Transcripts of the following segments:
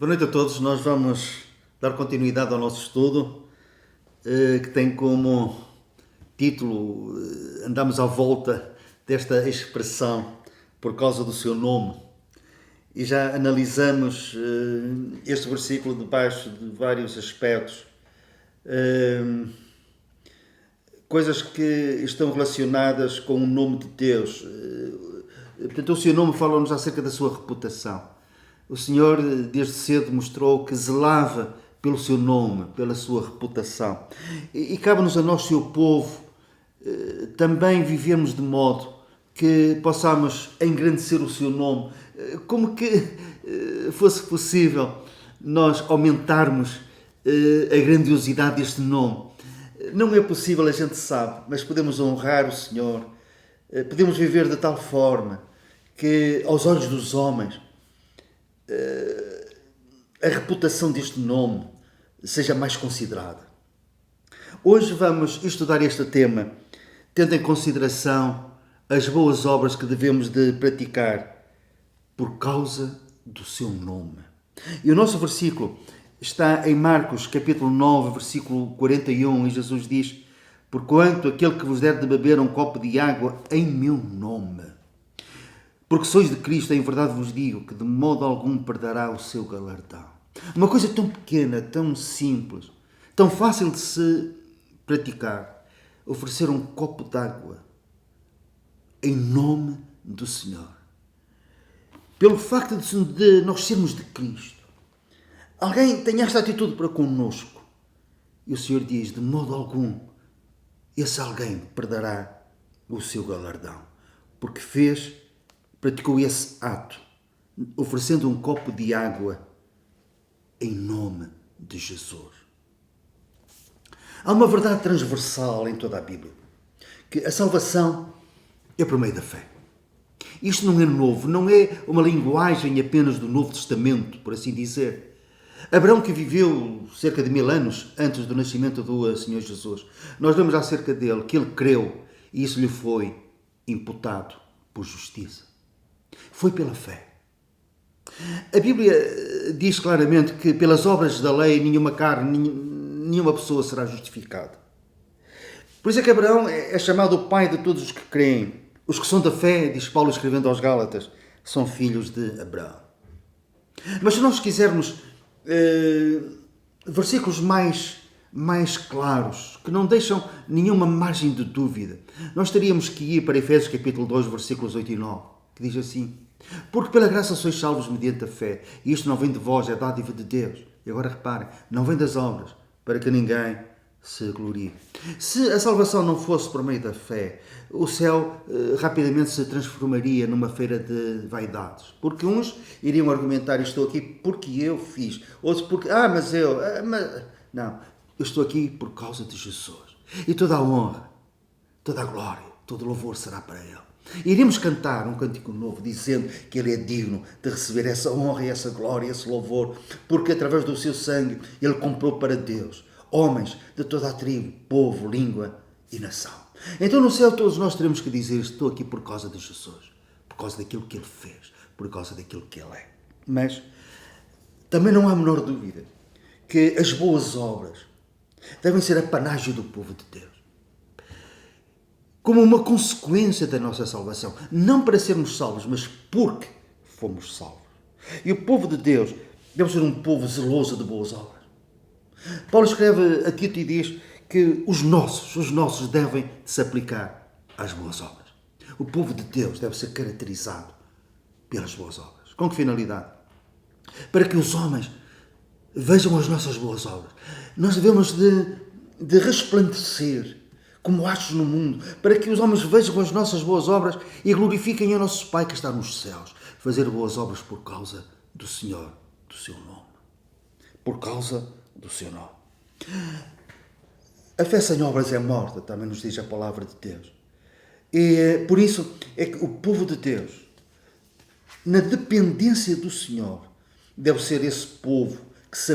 Boa noite a todos. Nós vamos dar continuidade ao nosso estudo, que tem como título Andamos à volta desta expressão por causa do seu nome. E já analisamos este versículo debaixo de vários aspectos. Coisas que estão relacionadas com o nome de Deus. Portanto, o seu nome fala-nos acerca da sua reputação. O Senhor, desde cedo, mostrou que zelava pelo seu nome, pela sua reputação. E cabe-nos a nós, seu povo, também vivermos de modo que possamos engrandecer o seu nome, como que fosse possível nós aumentarmos a grandiosidade deste nome. Não é possível, a gente sabe, mas podemos honrar o Senhor, podemos viver de tal forma que, aos olhos dos homens, a reputação deste nome seja mais considerada. Hoje vamos estudar este tema, tendo em consideração as boas obras que devemos de praticar por causa do seu nome. E o nosso versículo está em Marcos, capítulo 9, versículo 41, e Jesus diz: porquanto aquele que vos der de beber um copo de água em meu nome, porque sois de Cristo, em verdade vos digo que de modo algum perderá o seu galardão. Uma coisa tão pequena, tão simples, tão fácil de se praticar, oferecer um copo de água em nome do Senhor. Pelo facto de nós sermos de Cristo, alguém tem esta atitude para connosco, e o Senhor diz, de modo algum, esse alguém perderá o seu galardão, porque praticou esse ato, oferecendo um copo de água em nome de Jesus. Há uma verdade transversal em toda a Bíblia, que a salvação é por meio da fé. Isto não é novo, não é uma linguagem apenas do Novo Testamento, por assim dizer. Abraão, que viveu cerca de 1000 anos antes do nascimento do Senhor Jesus, nós vemos acerca dele que ele creu e isso lhe foi imputado por justiça. Foi pela fé. A Bíblia diz claramente que pelas obras da lei nenhuma carne, nenhuma pessoa será justificada. Por isso é que Abraão é chamado o pai de todos os que creem. Os que são da fé, diz Paulo escrevendo aos Gálatas, são filhos de Abraão. Mas se nós quisermos versículos mais claros, que não deixam nenhuma margem de dúvida, nós teríamos que ir para Efésios capítulo 2, versículos 8 e 9, que diz assim: porque pela graça sois salvos mediante a fé, e isto não vem de vós, é dádiva de Deus. E agora reparem, não vem das obras, para que ninguém se glorie. Se a salvação não fosse por meio da fé, o céu rapidamente se transformaria numa feira de vaidades. Porque uns iriam argumentar, estou aqui porque eu fiz, outros porque, não, eu estou aqui por causa de Jesus. E toda a honra, toda a glória, todo o louvor será para Ele. Iremos cantar um cântico novo dizendo que Ele é digno de receber essa honra, essa glória, esse louvor, porque através do seu sangue Ele comprou para Deus homens de toda a tribo, povo, língua e nação. Então no céu todos nós teremos que dizer: estou aqui por causa de Jesus, por causa daquilo que Ele fez, por causa daquilo que Ele é. Mas também não há a menor dúvida que as boas obras devem ser a panágio do povo de Deus, como uma consequência da nossa salvação. Não para sermos salvos, mas porque fomos salvos. E o povo de Deus deve ser um povo zeloso de boas obras. Paulo escreve a Tito e diz que os nossos devem se aplicar às boas obras. O povo de Deus deve ser caracterizado pelas boas obras. Com que finalidade? Para que os homens vejam as nossas boas obras. Nós devemos de resplandecer como astros no mundo, para que os homens vejam as nossas boas obras e glorifiquem o nosso Pai que está nos céus. Fazer boas obras por causa do Senhor, do seu nome. Por causa do seu nome. A fé sem obras é morta, também nos diz a palavra de Deus. E por isso é que o povo de Deus, na dependência do Senhor, deve ser esse povo que se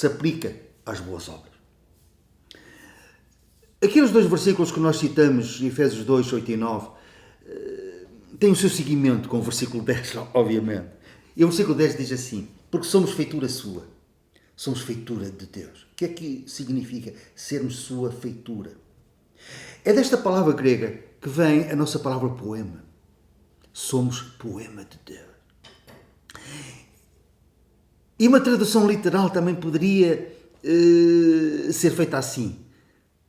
aplica às boas obras. Aqueles dois versículos que nós citamos, Efésios 2, 8 e 9, têm o seu seguimento com o versículo 10, obviamente. E o versículo 10 diz assim: Porque somos feitura sua. Somos feitura de Deus. O que é que significa sermos sua feitura? É desta palavra grega que vem a nossa palavra poema. Somos poema de Deus. E uma tradução literal também poderia ser feita assim.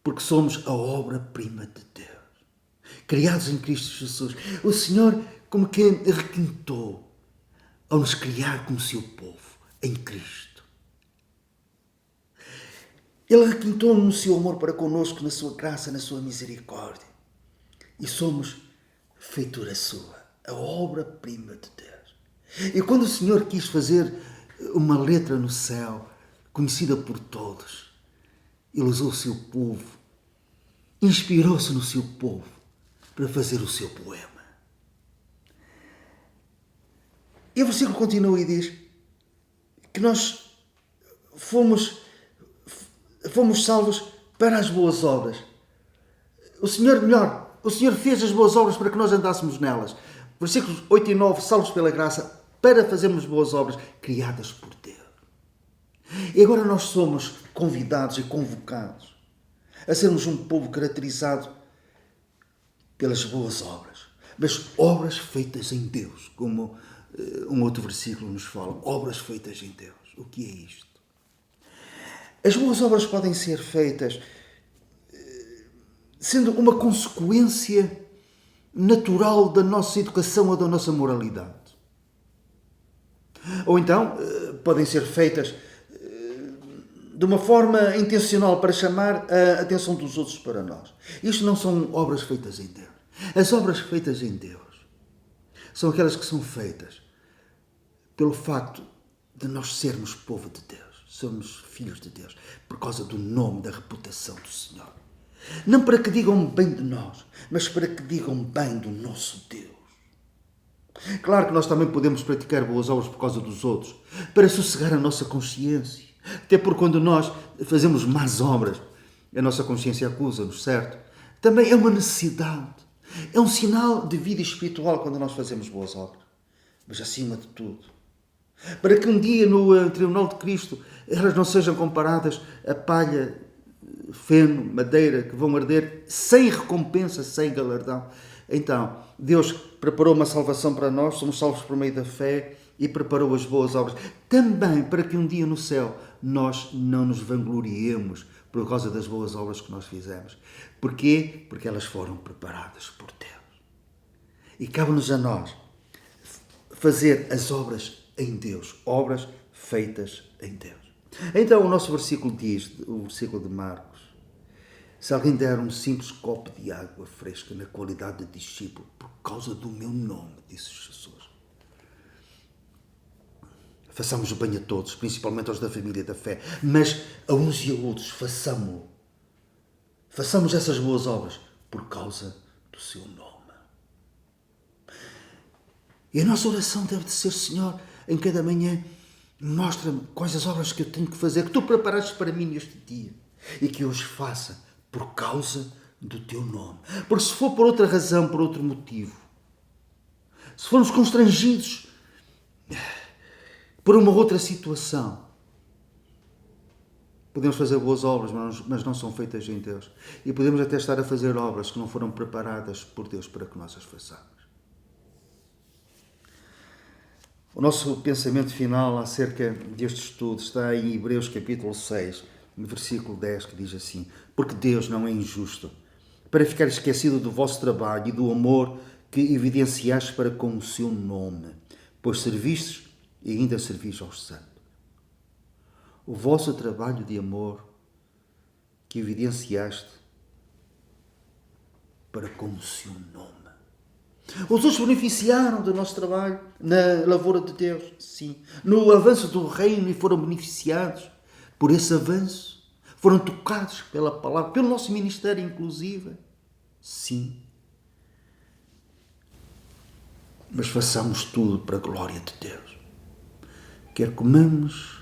Porque somos a obra-prima de Deus. Criados em Cristo Jesus. O Senhor como que requintou ao nos criar como seu povo em Cristo. Ele requintou-nos no seu amor para connosco, na sua graça, na sua misericórdia. E somos feitura sua, a obra-prima de Deus. E quando o Senhor quis fazer uma letra no céu, conhecida por todos, Ele usou o seu povo, inspirou-se no seu povo para fazer o seu poema. E o versículo continua e diz que nós fomos salvos para as boas obras. O Senhor fez as boas obras para que nós andássemos nelas. Versículos 8 e 9, salvos pela graça, para fazermos boas obras criadas por Deus. E agora nós somos convidados e convocados a sermos um povo caracterizado pelas boas obras. Mas obras feitas em Deus, como um outro versículo nos fala. Obras feitas em Deus. O que é isto? As boas obras podem ser feitas sendo uma consequência natural da nossa educação ou da nossa moralidade. Ou então, podem ser feitas de uma forma intencional para chamar a atenção dos outros para nós. Isto não são obras feitas em Deus. As obras feitas em Deus são aquelas que são feitas pelo facto de nós sermos povo de Deus. Somos filhos de Deus, por causa do nome, da reputação do Senhor. Não para que digam bem de nós, mas para que digam bem do nosso Deus. Claro que nós também podemos praticar boas obras por causa dos outros, para sossegar a nossa consciência. Até porque quando nós fazemos más obras, a nossa consciência acusa-nos, certo? Também é uma necessidade. É um sinal de vida espiritual quando nós fazemos boas obras. Mas acima de tudo, para que um dia no tribunal de Cristo elas não sejam comparadas a palha, feno, madeira, que vão arder sem recompensa, sem galardão. Então, Deus preparou uma salvação para nós, somos salvos por meio da fé e preparou as boas obras. Também para que um dia no céu nós não nos vangloriemos por causa das boas obras que nós fizemos. Porquê? Porque elas foram preparadas por Deus. E cabe-nos a nós fazer as obras em Deus, obras feitas em Deus. Então o nosso versículo diz, o versículo de Marcos, se alguém der um simples copo de água fresca na qualidade de discípulo, por causa do meu nome, disse Jesus, façamos o bem a todos, principalmente aos da família da fé, mas a uns e a outros façamos-lo. Façamos essas boas obras por causa do seu nome. E a nossa oração deve de ser, Senhor, em cada manhã, mostra-me quais as obras que eu tenho que fazer, que tu preparaste para mim neste dia, e que eu os faça por causa do teu nome. Porque se for por outra razão, por outro motivo, se formos constrangidos por uma outra situação, podemos fazer boas obras, mas não são feitas em Deus. E podemos até estar a fazer obras que não foram preparadas por Deus para que nós as façamos. O nosso pensamento final acerca deste estudo está em Hebreus capítulo 6, no versículo 10, que diz assim: porque Deus não é injusto para ficar esquecido do vosso trabalho e do amor que evidenciaste para com o seu nome, pois servistes e ainda servis aos santos. O vosso trabalho de amor que evidenciaste para com o seu nome. Os outros beneficiaram do nosso trabalho na lavoura de Deus, sim. No avanço do reino e foram beneficiados por esse avanço. Foram tocados pela palavra, pelo nosso ministério inclusive, sim. Mas façamos tudo para a glória de Deus. Quer comamos,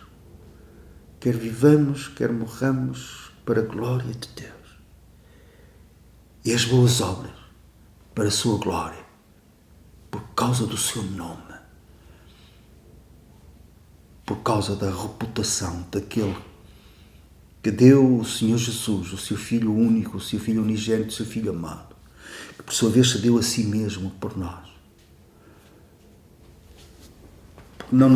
quer vivamos, quer morramos, para a glória de Deus. E as boas obras para a sua glória, por causa do seu nome. por causa da reputação daquele que deu o Senhor Jesus, o seu Filho único, o seu Filho unigênito, o seu Filho amado, que por sua vez se deu a si mesmo por nós. Não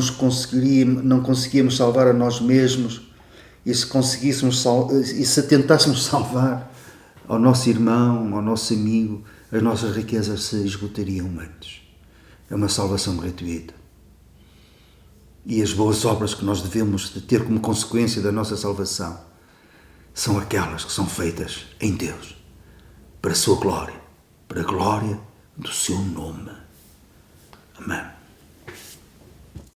conseguíamos salvar a nós mesmos, e se tentássemos salvar ao nosso irmão, ao nosso amigo, as nossas riquezas se esgotariam antes. É uma salvação gratuita. E as boas obras que nós devemos de ter como consequência da nossa salvação são aquelas que são feitas em Deus, para a sua glória, para a glória do seu nome. Amém.